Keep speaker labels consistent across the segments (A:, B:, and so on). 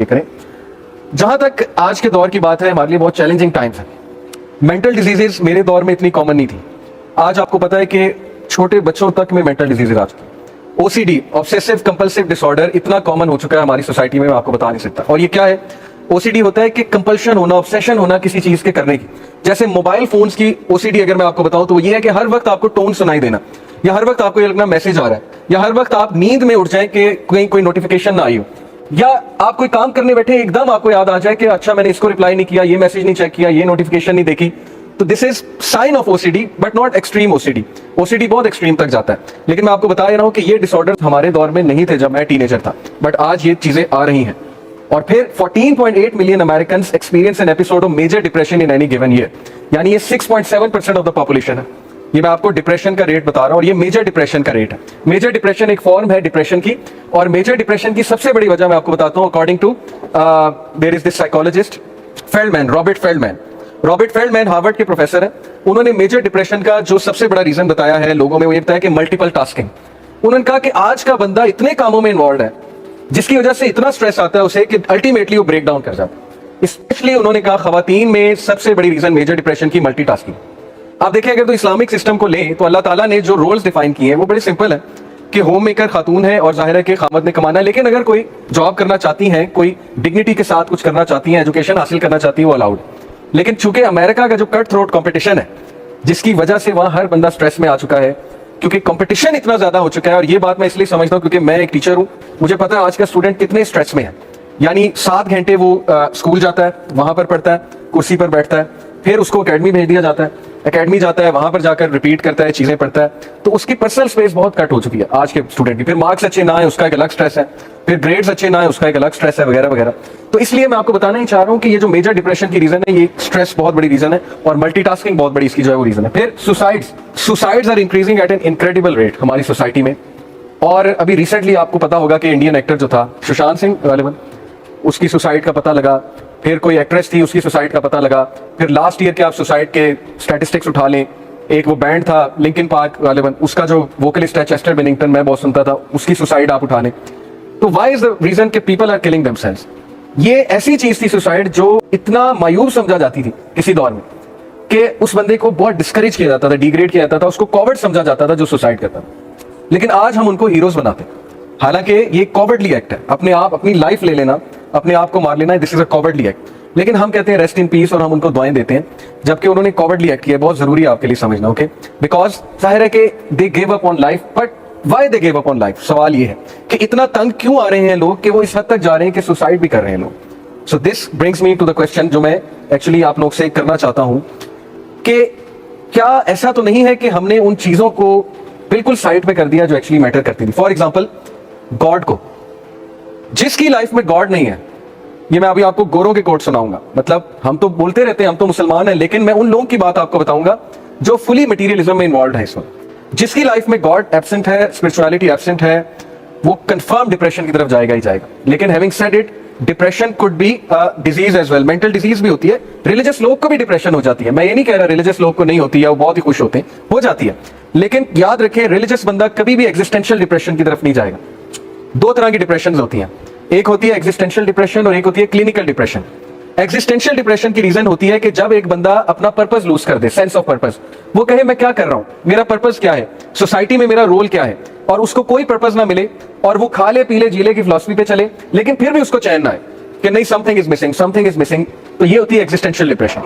A: ये करें। जहां तक आज के दौर की बात है, हमारे लिए बहुत चैलेंजिंग टाइम्स है। मेंटल डिजीजेस मेरे दौर में इतनी कॉमन नहीं थी। आज आपको पता है कि छोटे बच्चों तक में मेंटल डिजीजेस आ चुकी है। ओसीडी, ऑब्सेसिव कंपल्सिव डिसऑर्डर, इतना कॉमन हो चुका है हमारी सोसाइटी में, मैं आपको बता नहीं सकता। और ये क्या है? ओसीडी होता है कि कंपल्शन होना, ऑब्सेशन होना किसी चीज के करने की। जैसे मोबाइल फोन्स की ओसीडी अगर मैं आपको बताऊं तो ये है कि हर वक्त आपको टोन सुनाई देना, या हर वक्त आपको ये लगना मैसेज आ रहा है, या हर वक्त आप नींद में उठ जाए कि कोई नोटिफिकेशन ना आई हो, या आप कोई काम करने बैठे एकदम आपको याद आ जाए कि अच्छा मैंने इसको रिप्लाई नहीं किया, ये मैसेज नहीं चेक किया, ये नोटिफिकेशन नहीं देखी। तो this is sine of OCD, but not extreme OCD. OCD बहुत एक्सट्रीम तक जाता है, लेकिन मैं आपको बता रहा हूं कि ये डिसऑर्डर हमारे दौर में नहीं थे जब मैं टीनेजर था, बट आज ये चीजें आ रही हैं। और फिर 14.8 million American experience an episode of major depression in any given year, यानी ये 6.7% ऑफ द पॉपुलेशन है। ये मैं आपको डिप्रेशन का रेट बता रहा हूं, और ये मेजर डिप्रेशन का रेट है। मेजर डिप्रेशन एक फॉर्म है डिप्रेशन की, और मेजर डिप्रेशन की सबसे बड़ी वजह मैं आपको बताता हूं। According to there is this psychologist Feldman, Robert Feldman Harvard के प्रोफेसर है। उन्होंने मेजर डिप्रेशन का जो सबसे बड़ा रीजन बताया है लोगों में, वो ये बताया कि मल्टीपल टास्किंग। उन्होंने कहा कि आज का बंदा इतने कामों में इन्वॉल्व है जिसकी वजह से इतना स्ट्रेस आता है उसे कि अल्टीमेटली वो ब्रेक डाउन कर जाता है। स्पेशली उन्होंने कहा खवातीन में सबसे बड़ी रीजन मेजर डिप्रेशन की मल्टीटास्किंग। आप देखिए, अगर तो इस्लामिक सिस्टम को लें तो अल्लाह ताला ने जो रोल्स डिफाइन किए हैं वो बड़े सिंपल है कि होम मेकर खातून है और जाहिर है कि खामद ने कमाना है, लेकिन अगर कोई जॉब करना चाहती हैं, कोई डिग्निटी के साथ कुछ करना चाहती हैं, एजुकेशन हासिल करना चाहती है, वो अलाउड। लेकिन चूंकि अमेरिका का जो कट थ्रोट कंपटीशन है, जिसकी वजह से वहां हर बंदा स्ट्रेस में आ चुका है, क्योंकि कंपटीशन इतना ज्यादा हो चुका है। और ये बात मैं इसलिए समझता हूं क्योंकि मैं एक टीचर हूं, मुझे पता है आज का स्टूडेंट कितने स्ट्रेस में है। यानी 7 घंटे वो स्कूल जाता है, वहां पर पढ़ता है, कुर्सी पर बैठता है, फिर उसको एकेडमी भेज दिया जाता है, एकेडमी जाता है, वहां पर जाकर रिपीट करता है, चीजें पढ़ता है, तो उसकी पर्सनल स्पेस बहुत कट हो चुकी है आज के स्टूडेंट की। फिर मार्क्स अच्छे ना है उसका एक अलग स्ट्रेस है, फिर ग्रेड्स अच्छे ना है उसका एक अलग स्ट्रेस है, वगैरह वगैरह। तो इसलिए मैं आपको बताना ही चाह रहा हूं कि ये जो मेजर डिप्रेशन की रीजन है, ये स्ट्रेस बहुत बड़ी रीजन है, और मल्टीटास्किंग बहुत बड़ी इसकी जो है वो रीजन है। फिर suicides are increasing at an incredible rate हमारी सोसाइटी में। और अभी रिसेंटली आपको पता होगा कि इंडियन एक्टर जो था सुशांत सिंह गालिबन, उसकी सुसाइड का पता लगा। फिर कोई एक्ट्रेस थी, उसकी सुसाइड का पता लगा। फिर लास्ट ईयर के आप सुसाइड के स्टैटिस्टिक्स उठा लें, एक वो बैंड था लिंकिन पार्क गालिबन, उसका जो वोकलिस्ट है चेस्टर बेनिंगटन, मैं बहुत सुनता था, उसकी सुसाइड आप उठा लें। तो व्हाई इज द रीजन कि पीपल आर किलिंग देमसेल्व्स। ये ऐसी चीज थी सुसाइड जो इतना मायूस समझा जाती थी किसी दौर में कि उस बंदे को बहुत डिस्करेज किया जाता था, डिग्रेड किया जाता था, उसको कॉवर्ड समझा जाता था जो सुसाइड करता था। लेकिन आज हम उनको हीरोज बनाते हैं, हालांकि ये कॉवर्डली एक्ट है। अपने आप अपनी लाइफ ले लेना, अपने आप को मार लेना, this is a cowardly act. लेकिन हम कहते हैं रेस्ट इन पीस और हम उनको दुआएं देते हैं, जबकि उन्होंने कॉवर्डली एक्ट किया। बहुत जरूरी है आपके लिए समझना, ओके? बिकॉज जाहिर है कि they give up on life, but why they give up on life? सवाल ये है कि इतना तंग क्यों आ रहे हैं लोग कि वो इस हद तक जा रहे हैं कि सुसाइड भी कर रहे हैं लोग। So this brings me to the question जो मैं एक्चुअली आप लोग से करना चाहता हूं कि क्या ऐसा तो नहीं है कि हमने उन चीजों को बिल्कुल साइड पे कर दिया जो एक्चुअली मैटर करती थी? फॉर एग्जाम्पल गॉड को, जिसकी लाइफ में गॉड नहीं है, ये मैं अभी आपको गोरों के कोट सुनाऊंगा। मतलब हम तो बोलते रहते हैं हम तो मुसलमान हैं, लेकिन मैं उन लोगों की बात आपको बताऊंगा जो फुली मटीरियलिज्म में इन्वॉल्व है। इसमें जिसकी लाइफ में गॉड एब्सेंट है, स्पिरिचुअलिटी एब्सेंट है, वो कंफर्म डिप्रेशन की तरफ जाएगा ही जाएगा। लेकिन having said it, depression could be disease as well, mental disease भी होती है। रिलीजियस लोग को भी डिप्रेशन हो जाती है, मैं ये नहीं कह रहा रिलीजियस लोग को नहीं होती है, वो बहुत ही खुश होते हैं, हो जाती है। लेकिन याद रखें, रिलीजियस बंदा कभी भी एग्जिस्टेंशियल डिप्रेशन की तरफ नहीं जाएगा। 2 तरह की डिप्रेशन होती हैं, एक होती है एग्जिस्टेंशियल डिप्रेशन और एक होती है क्लिनिकल डिप्रेशन। एग्जिस्टेंशियल डिप्रेशन की रीजन होती है कि जब एक बंदा अपना पर्पस लूज कर दे, सेंस ऑफ पर्पस, वो कहे मैं क्या कर रहा हूं, मेरा पर्पस क्या है, सोसाइटी में मेरा रोल क्या है, और उसको कोई पर्पस ना मिले और वो खा ले पी ले जी ले की फिलॉसफी पे चले, लेकिन फिर भी उसको चैन ना आए कि नहीं something is missing, something is missing. तो ये होती है एग्जिस्टेंशियल डिप्रेशन।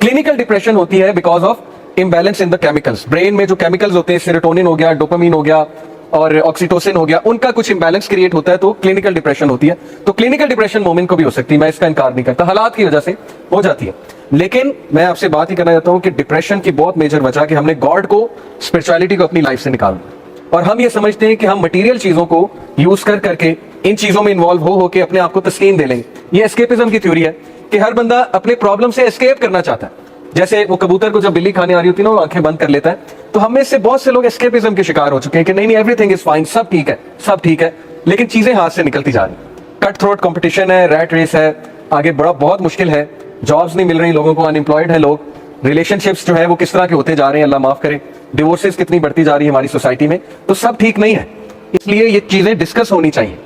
A: क्लिनिकल डिप्रेशन होती है because of imbalance in the chemicals. Brain में जो केमिकल्स होते हैं, सेरोटोनिन हो गया, डोपामिन हो गया और ऑक्सीटोसिन हो गया, उनका कुछ इंबैलेंस क्रिएट होता है, तो क्लिनिकल डिप्रेशन होती है। तो क्लिनिकल डिप्रेशन मोमेंट को भी हो सकती है, मैं इसका इनकार नहीं करता, हालात की वजह से हो जाती है। लेकिन मैं आपसे बात ही करना चाहता हूं कि डिप्रेशन की बहुत मेजर वजह कि हमने गॉड को, स्पिरिचुअलिटी को अपनी लाइफ से निकाल दिया, और हम ये समझते हैं कि हम मटेरियल चीजों को यूज करके इन चीजों में इन्वॉल्व हो के अपने आप को तस्कीन दे लेंगे। ये एस्केपिज्म की थ्योरी है कि हर बंदा अपने प्रॉब्लम से एस्केप करना चाहता है। जैसे वो कबूतर को जब बिल्ली खाने आ रही होती है ना, वो आंखें बंद कर लेता है। तो हम में से बहुत से लोग एस्केपिज्म के शिकार हो चुके हैं कि नहीं नहीं एवरीथिंग इज फाइन, सब ठीक है, सब ठीक है, लेकिन चीजें हाथ से निकलती जा रही। कट थ्रोट कंपटीशन है, रैट रेस है, आगे बड़ा बहुत मुश्किल है, जॉब्स नहीं मिल रही लोगों को, अनएम्प्लॉयड है लोग, रिलेशनशिप्स जो है वो किस तरह के होते जा रहे हैं, अल्लाह माफ करे, डिवोर्सेस कितनी बढ़ती जा रही है हमारी सोसाइटी में। तो सब ठीक नहीं है, इसलिए ये चीजें डिस्कस होनी चाहिए।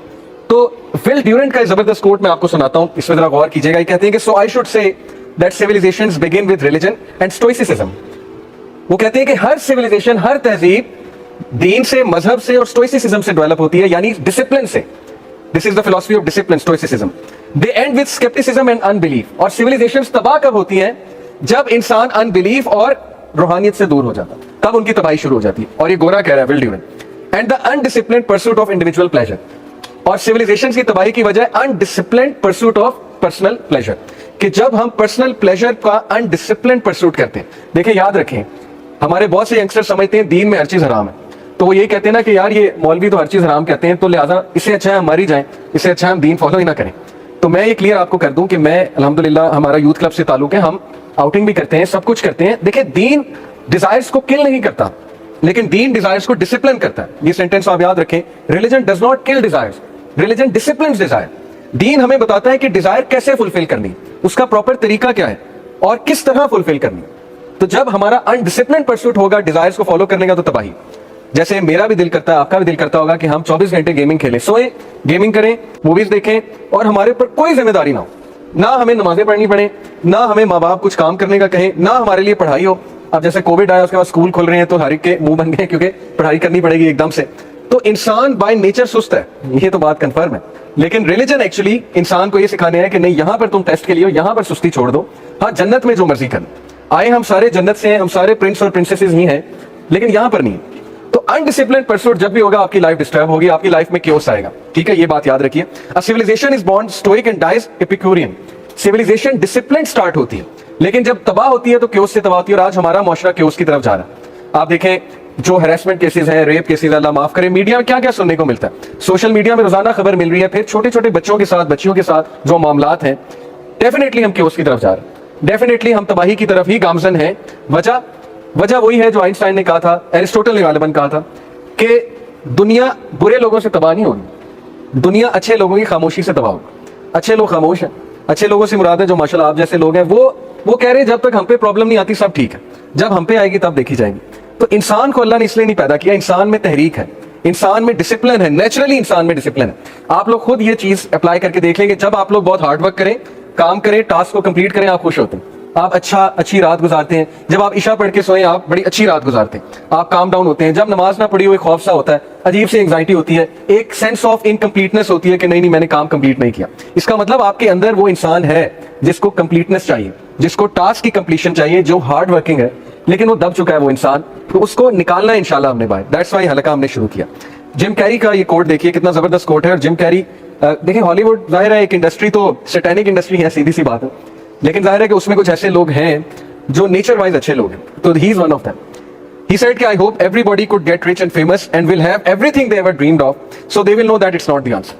A: तो फिल ड्यूरेंट का जबरदस्त कोट मैं आपको सुनाता हूं, इस पर जरा गौर कीजिएगा। ये कहते हैं कि so I should say that civilisations begin with religion and stoicism. वो कहते हैं कि हर सिविलाइजेशन, हर तहजीब दीन से, मजहब से और स्टोइसिज्म से डेवलप होती है, यानी डिसिप्लिन से। This is the philosophy of discipline, stoicism. They and with scepticism and unbelief. और सिविलाइजेशंस तबाह कब होती हैं? जब इंसान अनबिलीफ और रूहानियत से दूर हो जाता, तब उनकी तबाही शुरू हो जाती है। और ये गोरा कह रहा है, Will Durant. And the undisciplined pursuit of individual pleasure. और सिविलाइजेशन की तबाही की वजह undisciplined pursuit of personal pleasure, कि जब हम पर्सनल प्लेजर का अनडिसिप्लिन्ड परसूट करते हैं। देखिए, याद रखें, हमारे बहुत से यंगस्टर समझते हैं दीन में हर चीज हराम है, तो वो ये कहते हैं ना कि यार ये मौलवी तो हर चीज हराम कहते हैं, तो लिहाजा इससे अच्छा है हम मर ही जाएं, इससे अच्छा है हम दीन फॉलो ही ना करें। तो मैं ये क्लियर आपको कर दूं कि मैं अल्हम्दुलिल्लाह, हमारा यूथ क्लब से ताल्लुक है, हम आउटिंग भी करते हैं, सब कुछ करते हैं। देखिए, दीन डिजायर्स को किल नहीं करता, लेकिन दीन डिजायर्स को डिसिप्लिन करता है। ये सेंटेंस आप याद रखें, religion does not kill desires, religion disciplines desire. दीन हमें बताता है कि डिजायर कैसे फुलफिल करनी, उसका प्रॉपर तरीका क्या है और किस तरह फुलफिल करनी। तो जब हमारा अनडिसिप्लिन परसूट होगा डिजायर्स को फॉलो करने का, तो तबाही। जैसे मेरा भी दिल करता है, आपका भी दिल करता होगा कि हम 24 घंटे गेमिंग खेलें, सोए, गेमिंग करें, मूवीज देखें और हमारे ऊपर कोई जिम्मेदारी ना हो, ना हमें नमाजें पढ़नी पड़े, ना हमें माँ बाप कुछ काम करने का कहें, ना हमारे लिए पढ़ाई हो। अब जैसे कोविड आया, उसके बाद स्कूल खुल रहे हैं तो हर एक के मुंह बन गए, क्योंकि पढ़ाई करनी पड़ेगी एकदम से। तो इंसान बाय नेचर सुस्त है, ये तो बात कंफर्म है। लेकिन रिलीजन एक्चुअली इंसान को ये सिखाने है कि नहीं, यहां पर तुम टेस्ट के लिए हो, यहां पर सुस्ती छोड़ दो, हाँ जन्नत में जो मर्जी कर। आए हम सारे जन्नत से हैं, हम सारे प्रिंस और प्रिंसेसेस ही हैं, लेकिन यहां पर नहीं। तो अनडिसिप्लिन्ड परसूट जब भी होगा, आपकी लाइफ डिस्टर्ब होगी, आपकी लाइफ में क्योस आएगा। ठीक है, ये बात याद रखिए। A civilisation is born stoic and dies Epicurean. Civilisation discipline start होती है, लेकिन जब तबाह होती है तो क्योस से तबाह होती है। और आज हमारा मुआशरा क्योस की तरफ जा रहा है। आप देखें, जो हैरेसमेंट केसेस हैं, रेप केसेस, अल्लाह माफ करे, मीडिया में क्या क्या सुनने को मिलता है। सोशल मीडिया में रोजाना खबर मिल रही है, फिर छोटे छोटे बच्चों के साथ, बच्चियों के साथ जो मामलात हैं, डेफिनेटली हम क्योस की तरफ जा रहे हैं, डेफिनेटली हम तबाही की तरफ ही गामजन है। वजह वही है जो आइंस्टाइन ने कहा था, एरिस्टोटल ने गालिबन कहा था कि दुनिया बुरे लोगों से तबाह नहीं होगी, दुनिया अच्छे लोगों की खामोशी से तबाह होगी। अच्छे लोग खामोश हैं, अच्छे लोगों से मुराद है जो माशाल्लाह आप जैसे लोग हैं, वो कह रहे हैं जब तक हम पे प्रॉब्लम नहीं आती सब ठीक है, जब हम पे आएगी तब देखी जाएगी। तो इंसान को अल्लाह ने इसलिए नहीं पैदा किया, इंसान में तहरीक है, इंसान में डिसिप्लिन है, नेचुरली इंसान में डिसिप्लिन है। आप लोग खुद ये चीज अप्लाई करके देख लेंगे, जब आप लोग बहुत हार्ड वर्क करें, काम करें, टास्क को कंप्लीट करें, आप खुश होते हैं, आप अच्छी रात गुजारते हैं। जब आप इशा पढ़ के सोएं, आप बड़ी अच्छी रात गुजारते हैं, आप काम डाउन होते हैं। जब नमाज ना पढ़ी हुई खौफ सा होता है, अजीब सी एंग्जाइटी होती है, एक सेंस ऑफ इनकम्प्लीटनेस होती है कि नहीं मैंने काम कंप्लीट नहीं किया। इसका मतलब आपके अंदर वो इंसान है जिसको कंप्लीटनेस चाहिए, जिसको टास्क की कंप्लीशन चाहिए, जो हार्ड वर्किंग है, लेकिन वो दब चुका है वो इंसान। तो उसको निकालना है इंशाल्लाह हमने बाहर। दैट्स व्हाई हलका हमने शुरू किया। जिम कैरी का ये कोट देखिए, कितना जबरदस्त कोट है। और जिम कैरी, देखिए हॉलीवुड जाहिर है एक इंडस्ट्री, तो सैटेनिक इंडस्ट्री है, सीधी सी बात है, लेकिन जाहिर है कि उसमें कुछ ऐसे लोग हैं जो नेचर वाइज अच्छे लोग हैं, तो he is one of them. He said कि I hope everybody could get rich and famous and will have everything they ever dreamed of, so they will know that it's not the answer.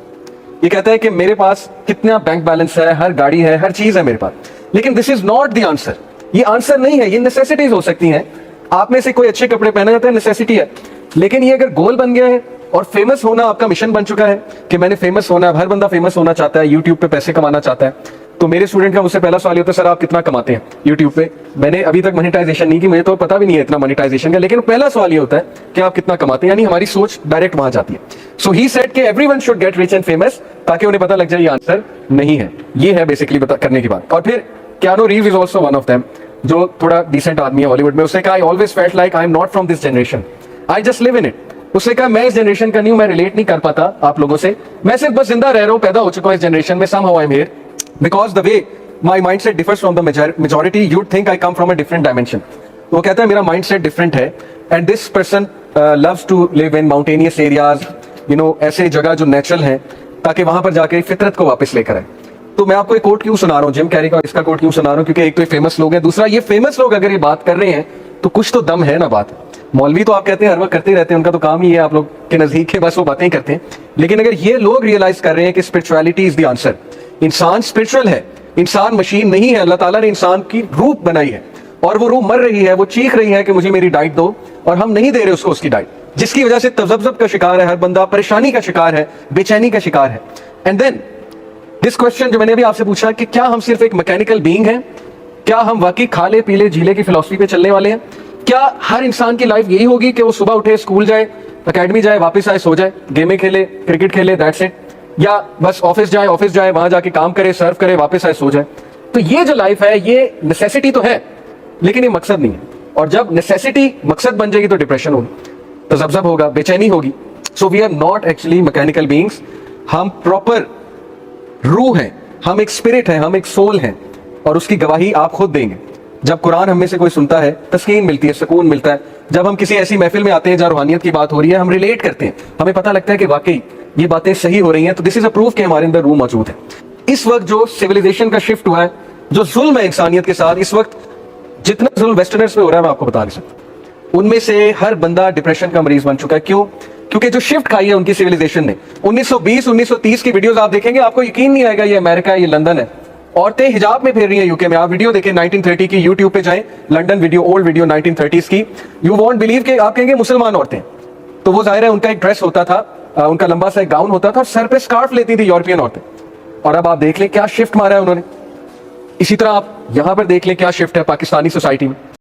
A: ये कहता है कि मेरे पास कितना bank balance है, हर गाड़ी है, हर चीज है मेरे पास, लेकिन this is not the answer. ये आंसर नहीं है, ये नेसेसिटीज हो सकती हैं। आप में से कोई अच्छे कपड़े पहना जाता है, नेसेसिटी है, लेकिन ये अगर गोल बन गया है और फेमस होना आपका मिशन बन चुका है कि मैंने फेमस होना है, हर बंदा फेमस होना चाहता है, यूट्यूब पे पैसे कमाना चाहता है। तो मेरे स्टूडेंट का मुझसे पहला सवाल ये होता है, सर आप कितना कमाते हैं यूट्यूब पे? मैंने अभी तक मोनेटाइजेशन नहीं की, मुझे तो पता भी नहीं है इतना मोनेटाइजेशन का, लेकिन पहला सवाल ये होता है कि आप कितना कमाते हैं, यानी हमारी सोच डायरेक्ट वहां जाती है। सो ही सेड कि everyone should get rich and famous, ताकि उन्हें पता लग जाए ये आंसर नहीं है। ये है बेसिकली करने की बात। और फिर Keanu Reeves is also one of them, जो थोड़ा डिसेंट आदमी है हॉलीवुड में। उसने कहा I always felt like I am not from this generation, I just live in it. उसने कहा मैं इस जनरेशन का नहीं हूं, मैं रिलेट नहीं कर पाता आप लोगों से, मैं सिर्फ बस जिंदा रह रहा हूं, पैदा हो चुका हूं इस जनरेशन में, somehow I'm here because the way my mindset differs from the majority, you'd think I come from a different dimension. वो कहता है मेरा mindset different है, and this person loves to live in mountainous areas, you know, ऐसे जगह जो natural हैं, ताकि वहां पर जाकर फितरत को वापस लेकर आए। तो मैं आपको एक कोट क्यों सुना रहा हूँ, जिम कैरी का इसका कोट क्यों सुना रहा हूँ, क्योंकि एक तो फेमस लोग हैं, दूसरा ये फेमस लोग अगर ये बात कर रहे हैं तो कुछ तो दम है ना बात। मौलवी तो आप कहते हैं हर वक्त करते रहते हैं, उनका तो काम ही है आप लोग के नजदीक है, बस वो बातें ही करते हैं। लेकिन अगर ये लोग रियलाइज कर रहे हैं कि स्पिरिचुअलिटी इज द आंसर, इंसान स्पिरिचुअल है, इंसान मशीन नहीं है, अल्लाह ताला ने इंसान की रूह बनाई है और वो रूह मर रही है, वो चीख रही है कि मुझे मेरी डाइट दो, और हम नहीं दे रहे उसको उसकी डाइट, जिसकी वजह से तजब्जुब का शिकार है हर बंदा, परेशानी का शिकार है, बेचैनी का शिकार है। एंड देन दिस क्वेश्चन जो मैंने अभी आपसे पूछा कि क्या हम सिर्फ एक मैकेनिकल बीइंग हैं, क्या हम वाकई खाले पीले झीले की फिलॉसफी पे चलने वाले हैं? क्या हर इंसान की लाइफ यही होगी कि वो सुबह उठे, स्कूल जाए, एकेडमी जाए, वापस आए, सो जाए, गेमें खेले, क्रिकेट खेले, दैट्स इट? या बस ऑफिस जाए वहां जाके काम करे, सर्व करे, वापस आए, सो जाए। तो ये जो लाइफ है ये नेसेसिटी तो है, लेकिन ये मकसद नहीं है। और जब नेसेसिटी मकसद बन जाएगी तो डिप्रेशन होगी, तो जब होगा, बेचैनी होगी। So we are not actually mechanical beings, हम प्रॉपर रूह हैं, हम एक स्पिरिट हैं, हम एक सोल हैं, और उसकी गवाही आप खुद देंगे। जब कुरान हम में से कोई सुनता है, तस्कीन मिलती है, सुकून मिलता है। जब हम किसी ऐसी महफिल में आते हैं जहाँ रूहानियत की बात हो रही है, हम रिलेट करते हैं, हमें पता लगता है कि वाकई ये बातें सही हो रही हैं, तो दिस इज अ प्रूफ कि हमारे अंदर रूह मौजूद है। इस वक्त जो सिविलाइजेशन का शिफ्ट हुआ है, जो जुल्म है इंसानियत के साथ, इस वक्त जितना जुल्म वेस्टर्नर्स पे हो रहा है मैं आपको बता नहीं सकता। उनमें से हर बंदा डिप्रेशन का मरीज बन चुका है। क्यों? क्योंकि जो शिफ्ट खाई है उनकी सिविलाइजेशन ने, 1920 1930 की वीडियोस आप देखेंगे, आपको यकीन नहीं आएगा ये अमेरिका है, ये लंदन है। औरतें हिजाब में फिर रही हैं यूके में। आप वीडियो देखें 1930 की, यूट्यूब पे जाएं, London video, old video 1930s की, यू वॉन्ट बिलीव कि आप कहेंगे मुसलमान औरतें। तो वो जाहिर है उनका एक ड्रेस होता था, उनका लंबा सा एक गाउन होता था, और सर पे स्कार्फ लेती थी यूरोपियन औरतें। और अब आप देख लें क्या शिफ्ट मारा है उन्होंने। इसी तरह आप यहां पर देख लें क्या शिफ्ट है पाकिस्तानी सोसाइटी में।